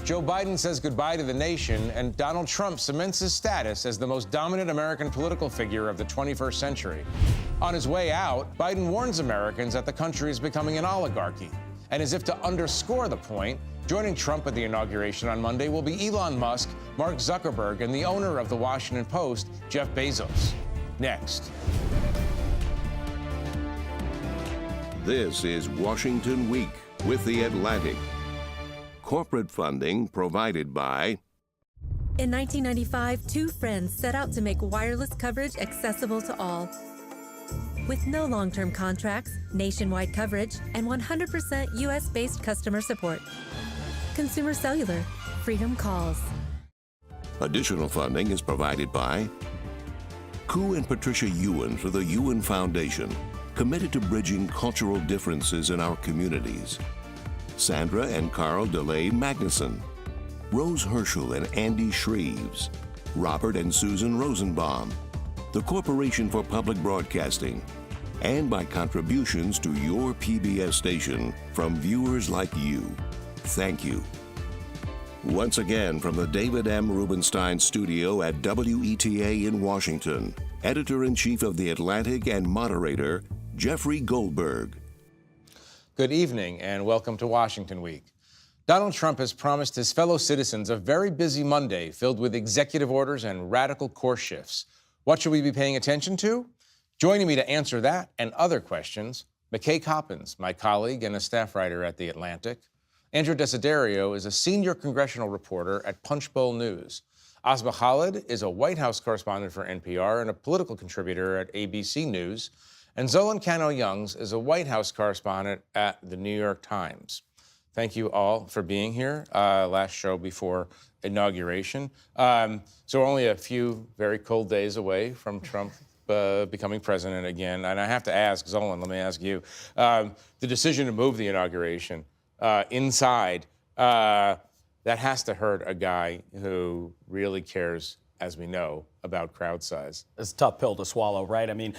Joe Biden says goodbye to the nation, and Donald Trump cements his status as the most dominant American political figure of the 21st century. On his way out, Biden warns Americans that the country is becoming an oligarchy. And as if to underscore the point, joining Trump at the inauguration on Monday will be Elon Musk, Mark Zuckerberg, and the owner of the Washington Post, Jeff Bezos. Next. This is Washington Week with The Atlantic. Corporate funding provided by... In 1995, two friends set out to make wireless coverage accessible to all. With no long-term contracts, nationwide coverage, and 100% U.S.-based customer support. Consumer Cellular. Freedom calls. Additional funding is provided by Ku and Patricia Ewan for the Ewan Foundation, committed to bridging cultural differences in our communities. Sandra and Carl DeLay Magnuson, Rose Herschel and Andy Shreves, Robert and Susan Rosenbaum, the Corporation for Public Broadcasting, and by contributions to your PBS station from viewers like you. Thank you. Once again, from the David M. Rubenstein studio at WETA in Washington, Editor-in-Chief of The Atlantic and moderator, Jeffrey Goldberg. Good evening and welcome to Washington Week. Donald Trump has promised his fellow citizens a very busy Monday filled with executive orders and radical course shifts. What should we be paying attention to? Joining me to answer that and other questions, McKay Coppins, my colleague and a staff writer at The Atlantic. Andrew Desiderio is a senior congressional reporter at Punchbowl News. Asma Khalid is a White House correspondent for NPR and a political contributor at ABC News. And Zolan Kanno-Youngs is a White House correspondent at the New York Times. Thank you all for being here. Last show before inauguration. So we're only a few very cold days away from Trump becoming president again. And I have to ask, Zolan, let me ask you, the decision to move the inauguration inside, that has to hurt a guy who really cares, as we know, about crowd size. It's a tough pill to swallow, right? I mean,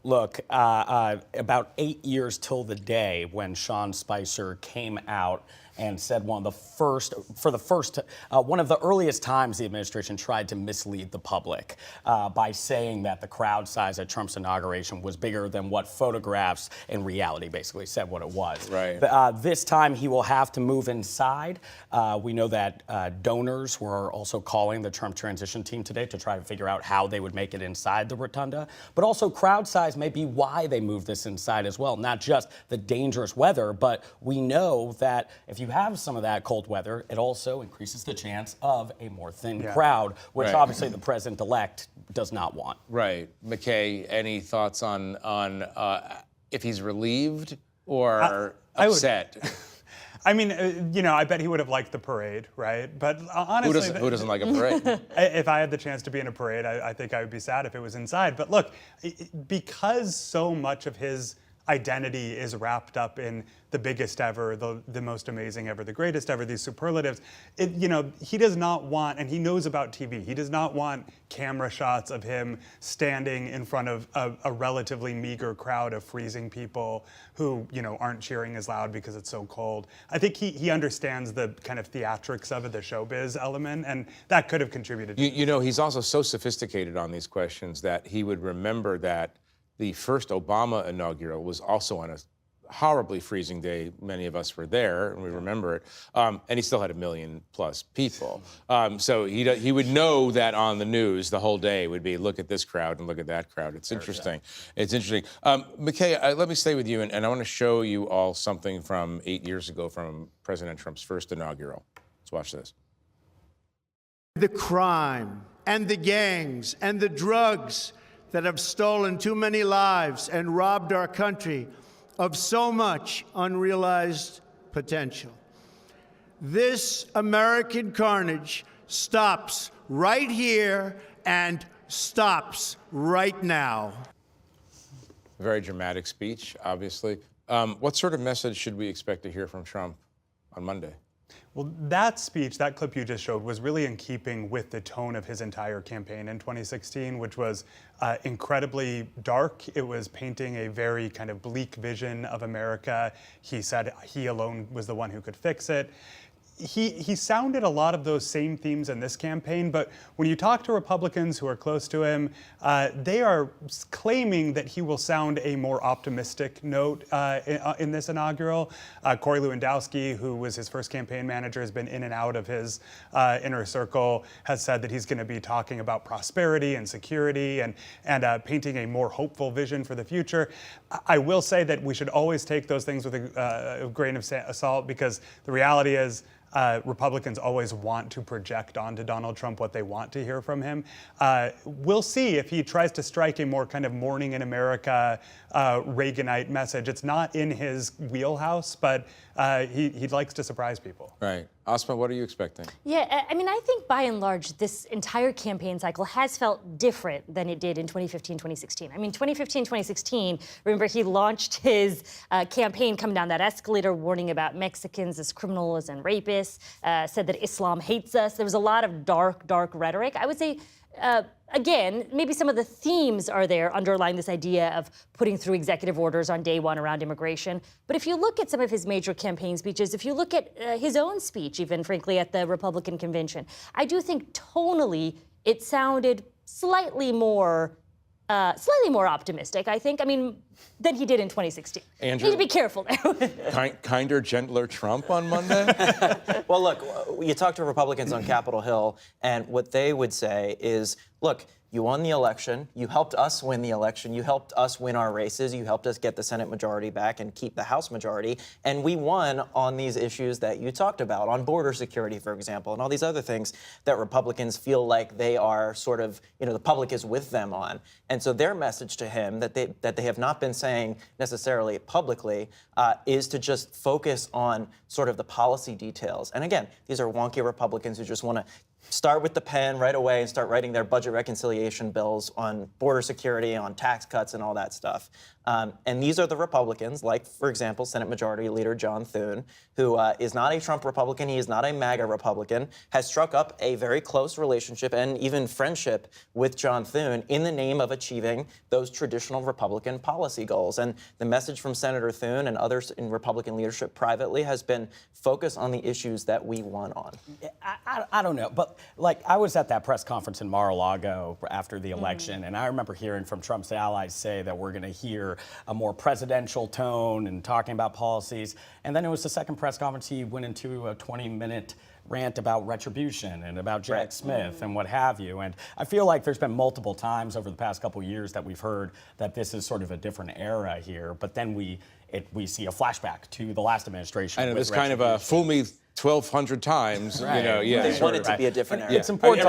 look, about 8 years till the day when Sean Spicer came out and said one of the earliest times the administration tried to mislead the public by saying that the crowd size at Trump's inauguration was bigger than what photographs in reality basically said what it was. Right. This time he will have to move inside. We know that donors were also calling the Trump transition team today to try to figure out how they would make it inside the rotunda. But also crowd size may be why they moved this inside as well. Not just the dangerous weather, but we know that if you have some of that cold weather, it also increases the chance of a more thin crowd, which obviously the president-elect does not want. Right. McKay, any thoughts on if he's relieved or upset? I mean, you know, I bet he would have liked the parade, right? But honestly... Who doesn't like a parade? If I had the chance to be in a parade, I think I would be sad if it was inside. But look, because so much of his identity is wrapped up in the biggest ever, the most amazing ever, the greatest ever, these superlatives. You know, he does not want, and he knows about TV, he does not want camera shots of him standing in front of a relatively meager crowd of freezing people who, you know, aren't cheering as loud because it's so cold. I think he understands the kind of theatrics of it, the showbiz element, and that could have contributed. You know, he's also so sophisticated on these questions that he would remember that the first Obama inaugural was also on a horribly freezing day. Many of us were there, and we remember it. And he still had 1 million+ people. So he would know that on the news the whole day would be, look at this crowd and look at that crowd. It's interesting. It's interesting. McKay, let me stay with you, and I want to show you all something from 8 years ago from President Trump's first inaugural. Let's watch this. The crime and the gangs and the drugs that have stolen too many lives and robbed our country of so much unrealized potential. This American carnage stops right here and stops right now. Very dramatic speech, obviously. What sort of message should we expect to hear from Trump on Monday? Well, that speech, that clip you just showed, was really in keeping with the tone of his entire campaign in 2016, which was incredibly dark. It was painting a very kind of bleak vision of America. He said he alone was the one who could fix it. he sounded a lot of those same themes in this campaign, but when you talk to Republicans who are close to him, they are claiming that he will sound a more optimistic note in this inaugural. Corey Lewandowski, who was his first campaign manager, has been in and out of his inner circle, has said that he's going to be talking about prosperity and security and painting a more hopeful vision for the future. I will say that we should always take those things with a grain of salt, because the reality is Republicans always want to project onto Donald Trump what they want to hear from him. We'll see if he tries to strike a more kind of morning in America Reaganite message. It's not in his wheelhouse, but he likes to surprise people. Right. Asma, what are you expecting? Yeah, I mean, I think by and large, this entire campaign cycle has felt different than it did in 2015, 2016. I mean, 2015, 2016, remember he launched his campaign coming down that escalator, warning about Mexicans as criminals and rapists, said that Islam hates us. There was a lot of dark rhetoric. I would say, again, maybe some of the themes are there underlying this idea of putting through executive orders on day one around immigration. But if you look at some of his major campaign speeches, if you look at his own speech, even frankly at the Republican convention, I do think tonally it sounded slightly more optimistic, I think. I mean, than he did in 2016. Andrew, need to be careful there. Kinder, gentler Trump on Monday? Well, look, you talk to Republicans on Capitol Hill, and what they would say is, look, you won the election. You helped us win the election. You helped us win our races. You helped us get the Senate majority back and keep the House majority. And we won on these issues that you talked about, on border security, for example, and all these other things that Republicans feel like they are sort of, the public is with them on. And so their message to him that they have not been saying necessarily publicly is to just focus on sort of the policy details. And again, these are wonky Republicans who just want to start with the pen right away and start writing their budget reconciliation bills on border security, on tax cuts, and all that stuff. And these are the Republicans, like, for example, Senate Majority Leader John Thune, who is not a Trump Republican. He is not a MAGA Republican, has struck up a very close relationship and even friendship with John Thune in the name of achieving those traditional Republican policy goals. And the message from Senator Thune and others in Republican leadership privately has been focus on the issues that we won on. I don't know, but like I was at that press conference in Mar-a-Lago after the election, and I remember hearing from Trump's allies say that we're going to hear a more presidential tone and talking about policies. And then it was the second press conference he went into a 20-minute rant about retribution and about Jack Smith and what have you. And I feel like there's been multiple times over the past couple of years that we've heard that this is sort of a different era here, but then we see a flashback to the last administration. I know, this kind of a fool me 1,200 times, Right. They want it to be a different era. It's important.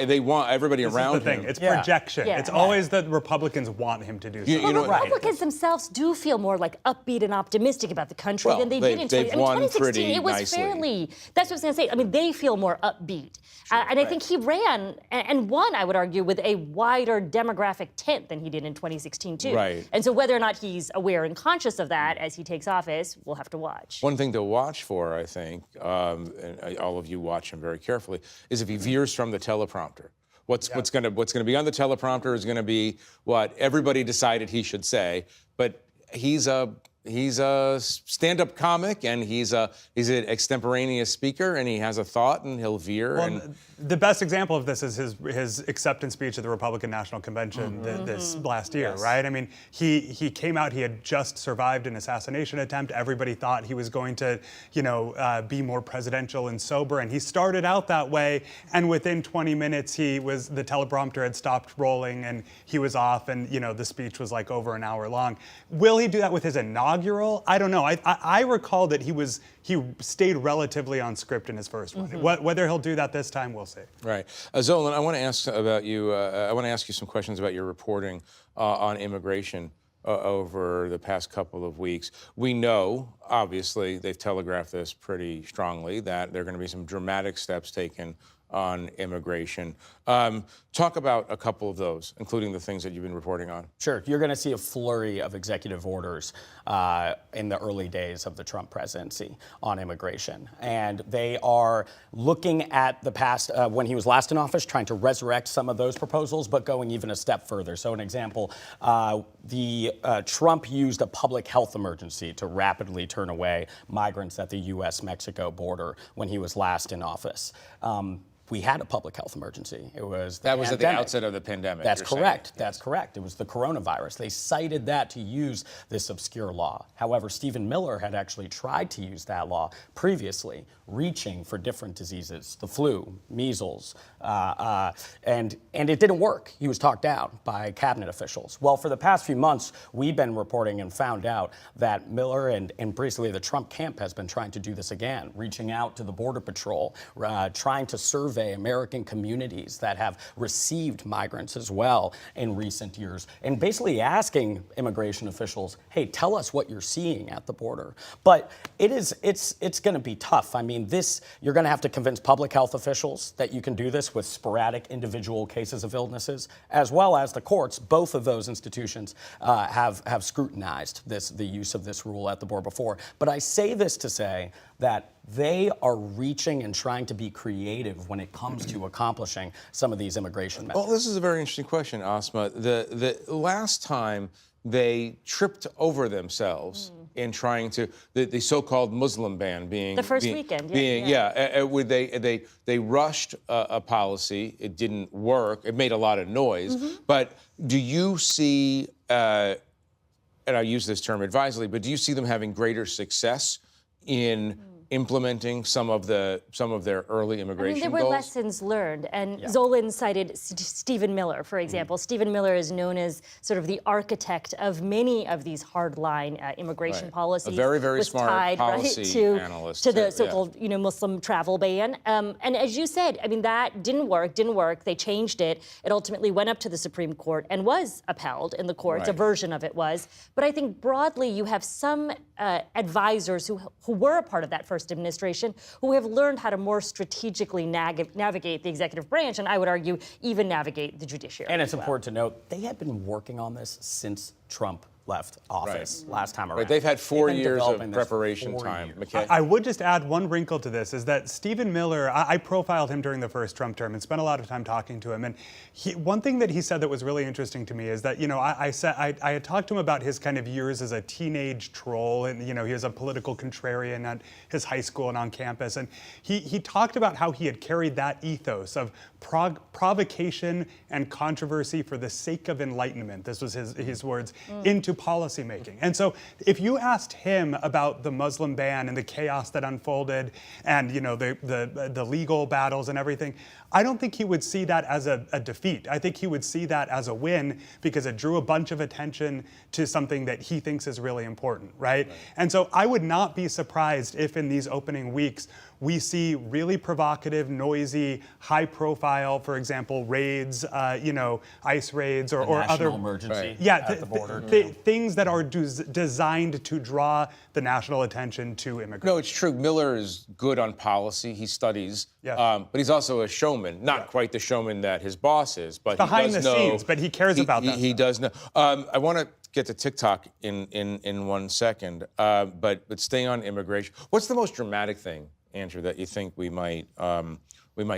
They want everybody This around is the thing. him. It's projection. Yeah. It's always that Republicans want him to do something. You know, Republicans themselves do feel more like upbeat and optimistic about the country Well, than they did in they've won 2016. pretty It was nicely. fairly. That's what I was going to say. I mean, they feel more upbeat, and I think he ran and won, I would argue, with a wider demographic tent than he did in 2016 too. Right. And so whether or not he's aware and conscious of that as he takes office, we'll have to watch. One thing to watch for, I think, and all of you watch him very carefully, is if he veers from the teleprompter. What's going to be on the teleprompter is going to be what everybody decided he should say, but he's a stand-up comic, and he's an extemporaneous speaker, and he has a thought, and he'll veer. Well, the best example of this is his acceptance speech at the Republican National Convention this last year, right? I mean, he came out, he had just survived an assassination attempt. Everybody thought he was going to, be more presidential and sober, and he started out that way, and within 20 minutes, the teleprompter had stopped rolling, and he was off, and, the speech was like over an hour long. Will he do that with his inaugural? I don't know. I recall that he stayed relatively on script in his first one. Whether he'll do that this time, we'll see. Right. Zolan, I want to ask about you. I want to ask you some questions about your reporting on immigration over the past couple of weeks. We know, obviously, they've telegraphed this pretty strongly, that there are going to be some dramatic steps taken on immigration. Talk about a couple of those, including the things that you've been reporting on. Sure. You're going to see a flurry of executive orders in the early days of the Trump presidency on immigration. And they are looking at the past, when he was last in office, trying to resurrect some of those proposals, but going even a step further. So an example, Trump used a public health emergency to rapidly turn away migrants at the U.S.-Mexico border when he was last in office. We had a public health emergency. It was that was at the outset of the pandemic. That's correct. Saying. That's correct. It was the coronavirus. They cited that to use this obscure law. However, Stephen Miller had actually tried to use that law previously, reaching for different diseases, the flu, measles, and it didn't work. He was talked down by cabinet officials. Well, for the past few months, we've been reporting and found out that Miller and basically the Trump camp has been trying to do this again, reaching out to the Border Patrol, trying to survey American communities that have received migrants as well in recent years, and basically asking immigration officials, hey, tell us what you're seeing at the border. But it's going to be tough. I mean, you're going to have to convince public health officials that you can do this with sporadic individual cases of illnesses, as well as the courts. Both of those institutions have scrutinized the use of this rule at the border before. But I say this to say that they are reaching and trying to be creative when it comes to accomplishing some of these immigration measures. Well, this is a very interesting question, Asma. The last time they tripped over themselves in trying to the so-called Muslim ban being the first weekend. They rushed a policy. It didn't work. It made a lot of noise. But do you see? And I use this term advisedly, but do you see them having greater success in implementing some of their early immigration there were goals? lessons learned, and Zolan cited Stephen Miller, for example. Stephen Miller is known as sort of the architect of many of these hardline immigration policies. A very, very smart tied, policy analyst. To the so-called Muslim travel ban. And as you said, I mean, that didn't work. They changed it. It ultimately went up to the Supreme Court and was upheld in the courts. A version of it was. But I think broadly, you have some advisors who were a part of that first administration who have learned how to more strategically navigate the executive branch, and I would argue even navigate the judiciary. And it's important to note, they had been working on this since Trump left office last time around. They've had 4 years of preparation time. McKay? I would just add one wrinkle to this, is that Stephen Miller, I profiled him during the first Trump term and spent a lot of time talking to him. And one thing that he said that was really interesting to me is that, I had talked to him about his kind of years as a teenage troll, and, he was a political contrarian at his high school and on campus. And he talked about how he had carried that ethos of provocation and controversy for the sake of enlightenment, this was his words, into policymaking. And so if you asked him about the Muslim ban and the chaos that unfolded and the legal battles and everything, I don't think he would see that as a defeat. I think he would see that as a win because it drew a bunch of attention to something that he thinks is really important, right? And so I would not be surprised if in these opening weeks we see really provocative, noisy, high-profile, for example, raids, ICE raids or other emergency at the border. Things that are designed to draw the national attention to immigrants. No, it's true. Miller is good on policy. He studies, but he's also a showman. Not quite the showman that his boss is, but behind he does the know, scenes. But he cares about that. He does know. I want to get to TikTok in 1 second, but staying on immigration. What's the most dramatic thing, Andrew, that you think we might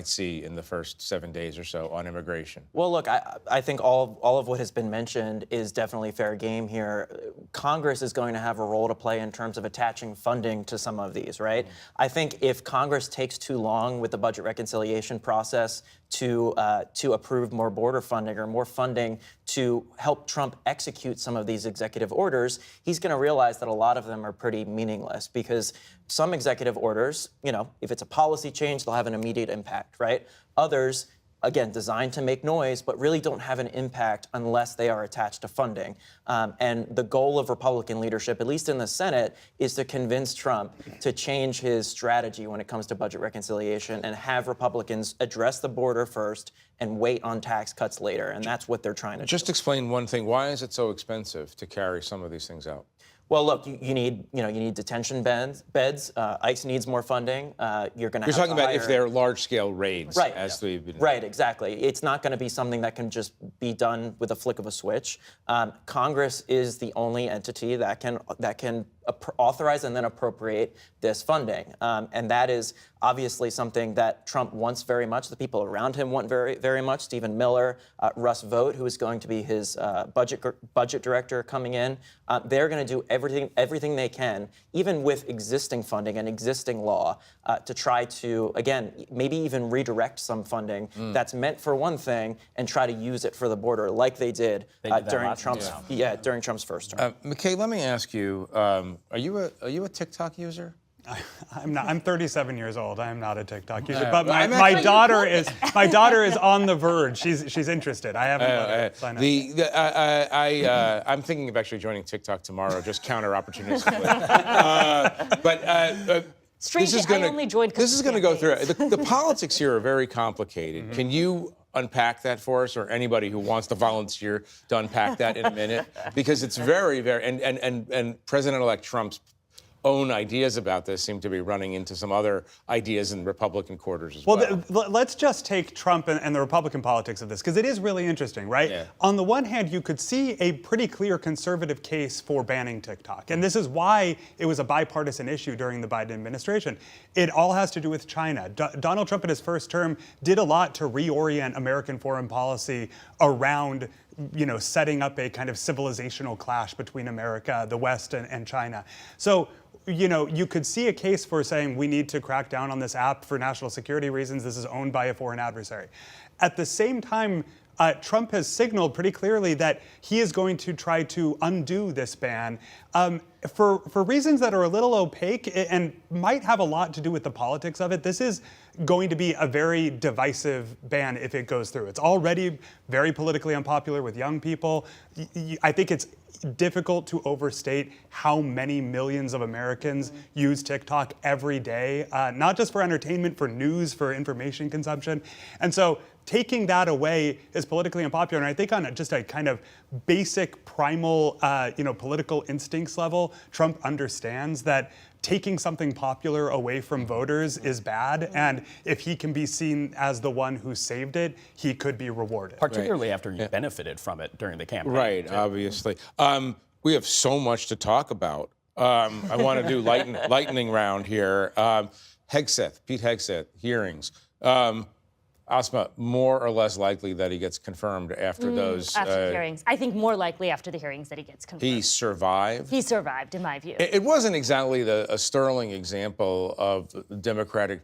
see in the first 7 days or so on immigration? Well, look, I think all of what has been mentioned is definitely fair game here. Congress is going to have a role to play in terms of attaching funding to some of these, right? I think if Congress takes too long with the budget reconciliation process to approve more border funding or more funding to help Trump execute some of these executive orders, he's going to realize that a lot of them are pretty meaningless because some executive orders, if it's a policy change, they'll have an immediate impact, right? Others, again, designed to make noise, but really don't have an impact unless they are attached to funding. And the goal of Republican leadership, at least in the Senate, is to convince Trump to change his strategy when it comes to budget reconciliation and have Republicans address the border first and wait on tax cuts later. And that's what they're trying to do. Just explain one thing. Why is it so expensive to carry some of these things out? Well, look, you need detention beds. ICE needs more funding. You're going to. You're talking about if hire... they're large-scale raids, right? As we've been. Right, exactly. It's not going to be something that can just be done with a flick of a switch. Congress is the only entity that can authorize and then appropriate this funding, and that is obviously something that Trump wants very much. The people around him want very, very much. Stephen Miller, Russ Vought, who is going to be his budget director coming in, they're going to do everything they can, even with existing funding and existing law, to try to, again, maybe even redirect some funding that's meant for one thing and try to use it for the border, like they did during Trump's first term. McKay, let me ask you: Are you a TikTok user? I'm not. I'm 37 years old. I am not a TikTok user, but my daughter is. My daughter is on the verge. She's interested. I haven't. Sign up. I'm thinking of actually joining TikTok tomorrow, just counter opportunistically. Strangely, I only joined. This is going to go through. The politics here are very complicated. Mm-hmm. Can you unpack that for us, or anybody who wants to volunteer to unpack that in a minute? Because it's very, very, and President-elect Trump's own ideas about this seem to be running into some other ideas in Republican quarters as well. Let's just take Trump and the Republican politics of this, because it is really interesting, right? Yeah. On the one hand, you could see a pretty clear conservative case for banning TikTok. And this is why it was a bipartisan issue during the Biden administration. It all has to do with China. Donald Trump in his first term did a lot to reorient American foreign policy around setting up a kind of civilizational clash between America, the West, and China. So, you could see a case for saying we need to crack down on this app for national security reasons. This is owned by a foreign adversary. At the same time, Trump has signaled pretty clearly that he is going to try to undo this ban for reasons that are a little opaque and might have a lot to do with the politics of it. This is going to be a very divisive ban if it goes through. It's already very politically unpopular with young people. I think it's difficult to overstate how many millions of Americans use TikTok every day, not just for entertainment, for news, for information consumption. And so taking that away is politically unpopular. And I think on just a kind of basic primal, political instincts level, Trump understands that taking something popular away from voters is bad, and if he can be seen as the one who saved it, he could be rewarded. Particularly after you benefited from it during the campaign. Right, too. Obviously. We have so much to talk about. I want to do lightning round here. Pete Hegseth, hearings. Asma, more or less likely that he gets confirmed after those... After the hearings. I think more likely after the hearings that he gets confirmed. He survived? He survived, in my view. It wasn't exactly a sterling example of Democratic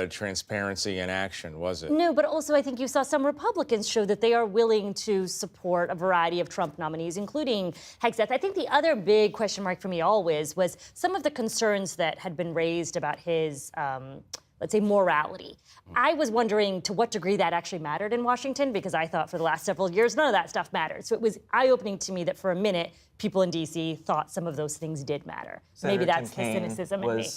transparency in action, was it? No, but also I think you saw some Republicans show that they are willing to support a variety of Trump nominees, including Hegseth. I think the other big question mark for me always was some of the concerns that had been raised about his... let's say, morality. I was wondering to what degree that actually mattered in Washington, because I thought for the last several years, none of that stuff mattered. So it was eye-opening to me that for a minute, people in D.C. thought some of those things did matter. Senator Maybe that's Tim the Kaine cynicism in me.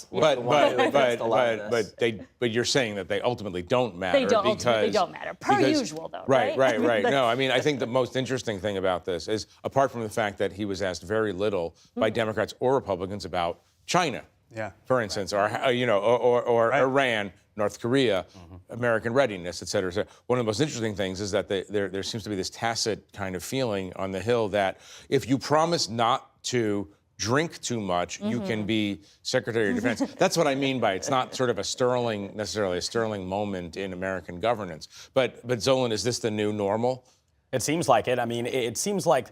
But you're saying that they ultimately don't matter. They don't ultimately don't matter. Per usual, though, right? Right. No, I mean, I think the most interesting thing about this is, apart from the fact that he was asked very little by Democrats or Republicans about China. Yeah. For instance, or Iran, North Korea, American readiness, et cetera, et cetera. One of the most interesting things is that there seems to be this tacit kind of feeling on the Hill that if you promise not to drink too much, you can be Secretary of Defense. That's what I mean by it's not sort of necessarily a sterling moment in American governance. But Zolan, is this the new normal? It seems like it. I mean, it seems like,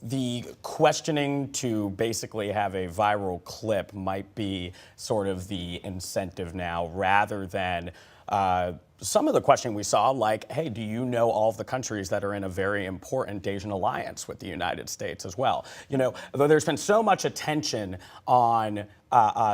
the questioning to basically have a viral clip might be sort of the incentive now, rather than some of the questioning we saw, like, hey, do you know all of the countries that are in a very important Asian alliance with the United States as well? Though there's been so much attention on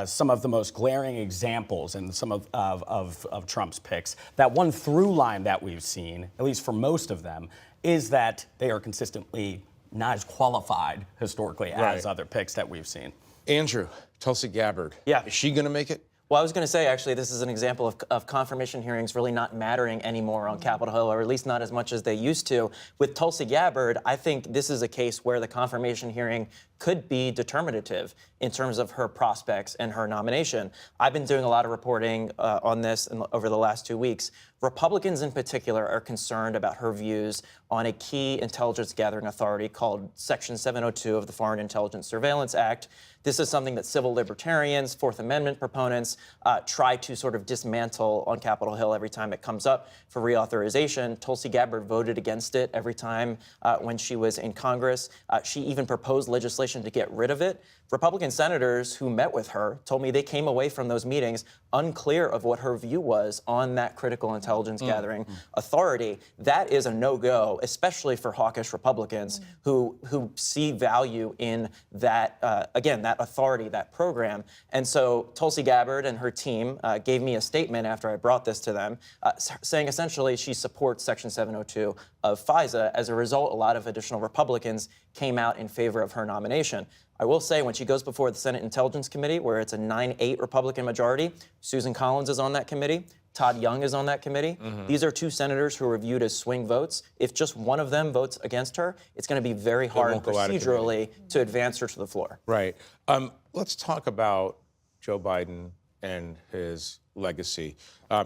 some of the most glaring examples in some of Trump's picks, that one through line that we've seen, at least for most of them, is that they are consistently not as qualified historically as other picks that we've seen. Andrew, Tulsi Gabbard. Yeah. Is she going to make it? Well, I was going to say, actually, this is an example of confirmation hearings really not mattering anymore on Capitol Hill, or at least not as much as they used to. With Tulsi Gabbard, I think this is a case where the confirmation hearing could be determinative in terms of her prospects and her nomination. I've been doing a lot of reporting on this over the last 2 weeks. Republicans in particular are concerned about her views on a key intelligence gathering authority called Section 702 of the Foreign Intelligence Surveillance Act. This is something that civil libertarians, Fourth Amendment proponents try to sort of dismantle on Capitol Hill every time it comes up for reauthorization. Tulsi Gabbard voted against it every time when she was in Congress. She even proposed legislation to get rid of it. Republican senators who met with her told me they came away from those meetings unclear of what her view was on that critical intelligence gathering authority. That is a no-go, especially for hawkish Republicans who see value in that, again, that authority, that program. And so Tulsi Gabbard and her team gave me a statement after I brought this to them, saying essentially she supports Section 702 of FISA. As a result, a lot of additional Republicans came out in favor of her nomination. I will say, when she goes before the Senate Intelligence Committee, where it's a 9-8 Republican majority, Susan Collins is on that committee, Todd Young is on that committee. These are two senators who are viewed as swing votes. If just one of them votes against her, it's going to be very hard procedurally to advance her to the floor. Right. Let's talk about Joe Biden and his legacy.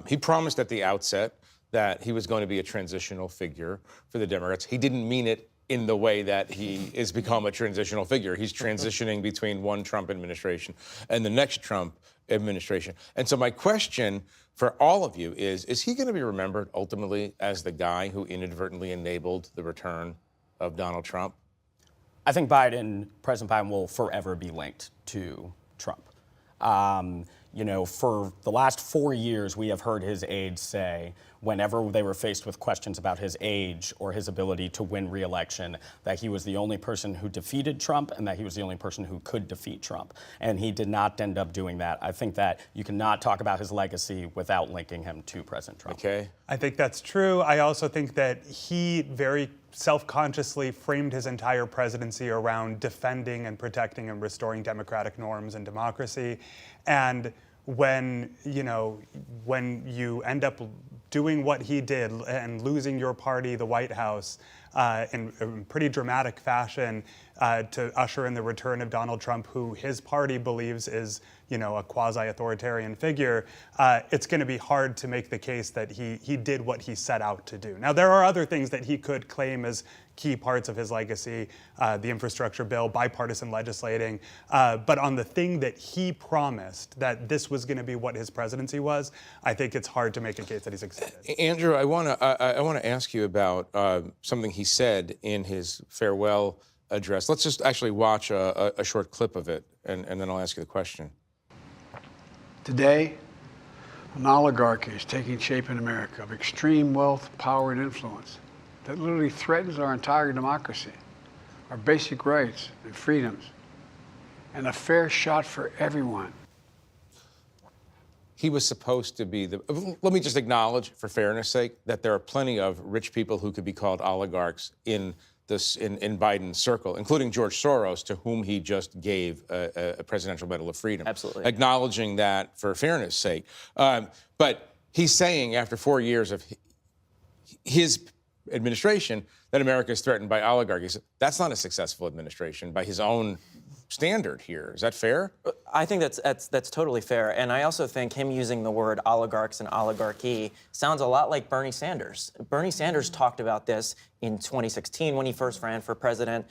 He promised at the outset that he was going to be a transitional figure for the Democrats. He didn't mean it in the way that he has become a transitional figure. He's transitioning between one Trump administration and the next Trump administration. And so my question for all of you is he going to be remembered ultimately as the guy who inadvertently enabled the return of Donald Trump? I think President Biden will forever be linked to Trump. You know, for the last 4 years, we have heard his aides say, whenever they were faced with questions about his age or his ability to win re-election, that he was the only person who defeated Trump and that he was the only person who could defeat Trump. And he did not end up doing that. I think that you cannot talk about his legacy without linking him to President Trump. McKay? I think that's true. I also think that he very self-consciously framed his entire presidency around defending and protecting and restoring democratic norms and democracy. And when you end up doing what he did and losing your party, the White House, in pretty dramatic fashion to usher in the return of Donald Trump, who his party believes is, a quasi-authoritarian figure, it's going to be hard to make the case that he did what he set out to do. Now, there are other things that he could claim as key parts of his legacy, the infrastructure bill, bipartisan legislating, but on the thing that he promised, that this was going to be what his presidency was, I think it's hard to make a case that he succeeded. Andrew, I want to ask you about something he said in his farewell address. Let's just actually watch a short clip of it, and then I'll ask you the question. Today, an oligarchy is taking shape in America of extreme wealth, power, and influence that literally threatens our entire democracy, our basic rights and freedoms, and a fair shot for everyone. He was supposed to be let me just acknowledge, for fairness' sake, that there are plenty of rich people who could be called oligarchs in Biden's circle, including George Soros, to whom he just gave a Presidential Medal of Freedom. Absolutely. Acknowledging that for fairness' sake. But he's saying, after 4 years of his administration, that America is threatened by oligarchies. That's not a successful administration by his own standard here. Is that fair? I think that's totally fair. And I also think him using the word oligarchs and oligarchy sounds a lot like Bernie Sanders. Bernie Sanders talked about this in 2016 when he first ran for president.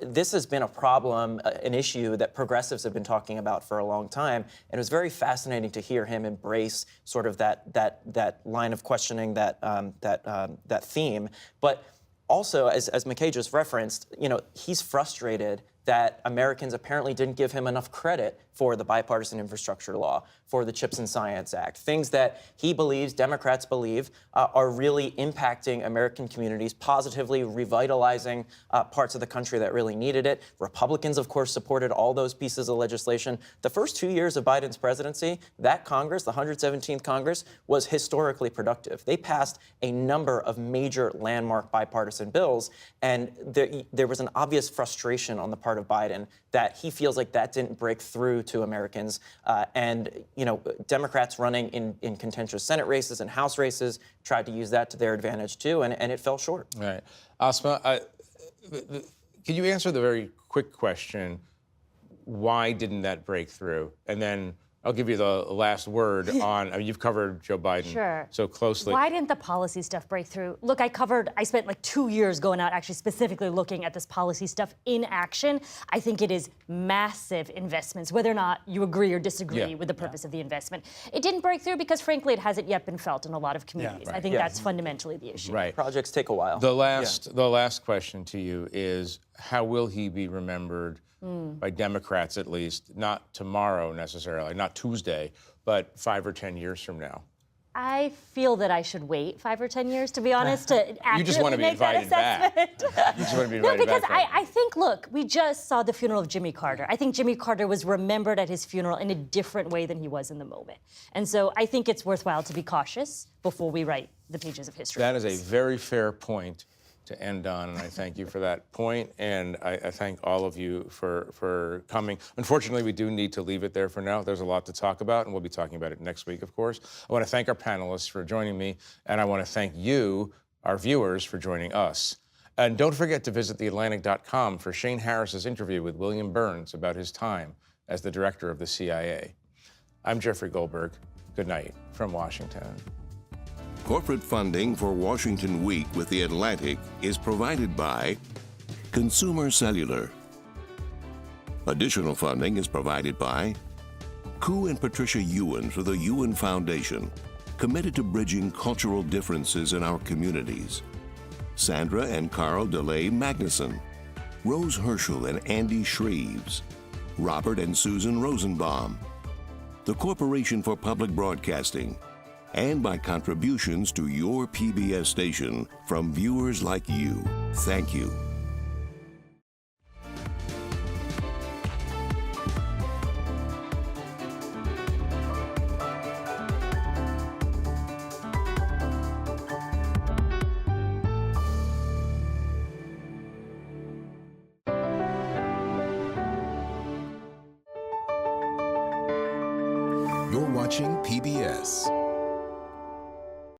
This has been a problem, an issue that progressives have been talking about for a long time. And it was very fascinating to hear him embrace sort of that line of questioning, that theme. But also, as McKay just referenced, he's frustrated that Americans apparently didn't give him enough credit for the bipartisan infrastructure law, for the CHIPS and Science Act, things that he believes, Democrats believe, are really impacting American communities, positively revitalizing parts of the country that really needed it. Republicans, of course, supported all those pieces of legislation. The first 2 years of Biden's presidency, that Congress, the 117th Congress, was historically productive. They passed a number of major landmark bipartisan bills, and there was an obvious frustration on the part of Biden that he feels like that didn't break through true to Americans. And, you know, Democrats running in contentious Senate races and House races tried to use that to their advantage too, and it fell short. All right. Asma, can you answer the very quick question, why didn't that break through? And then I'll give you the last word on, I mean, you've covered Joe Biden so closely. Why didn't the policy stuff break through? Look, I spent like 2 years going out actually specifically looking at this policy stuff in action. I think it is massive investments, whether or not you agree or disagree with the purpose of the investment. It didn't break through because frankly, it hasn't yet been felt in a lot of communities. I think that's fundamentally the issue. Right. Projects take a while. The last question to you is, how will he be remembered by Democrats, at least, not tomorrow necessarily, not Tuesday, but 5 or 10 years from now? I feel that I should wait 5 or 10 years, to be honest, to accurately You just want to be make that invited back. assessment. You just want to be No, invited because back. I think, look, we just saw the funeral of Jimmy Carter. I think Jimmy Carter was remembered at his funeral in a different way than he was in the moment. And so I think it's worthwhile to be cautious before we write the pages of history. That is a very fair point to end on, and I thank you for that point, and I thank all of you for coming. Unfortunately, we do need to leave it there for now. There's a lot to talk about, and we'll be talking about it next week, of course. I want to thank our panelists for joining me, and I want to thank you, our viewers, for joining us. And don't forget to visit theatlantic.com for Shane Harris's interview with William Burns about his time as the director of the CIA. I'm Jeffrey Goldberg. Good night from Washington. Corporate funding for Washington Week with The Atlantic is provided by Consumer Cellular. Additional funding is provided by Ku and Patricia Ewan for the Ewan Foundation, committed to bridging cultural differences in our communities. Sandra and Carl DeLay Magnuson, Rose Herschel and Andy Shreves, Robert and Susan Rosenbaum, the Corporation for Public Broadcasting, and by contributions to your PBS station from viewers like you. Thank you. You're watching PBS.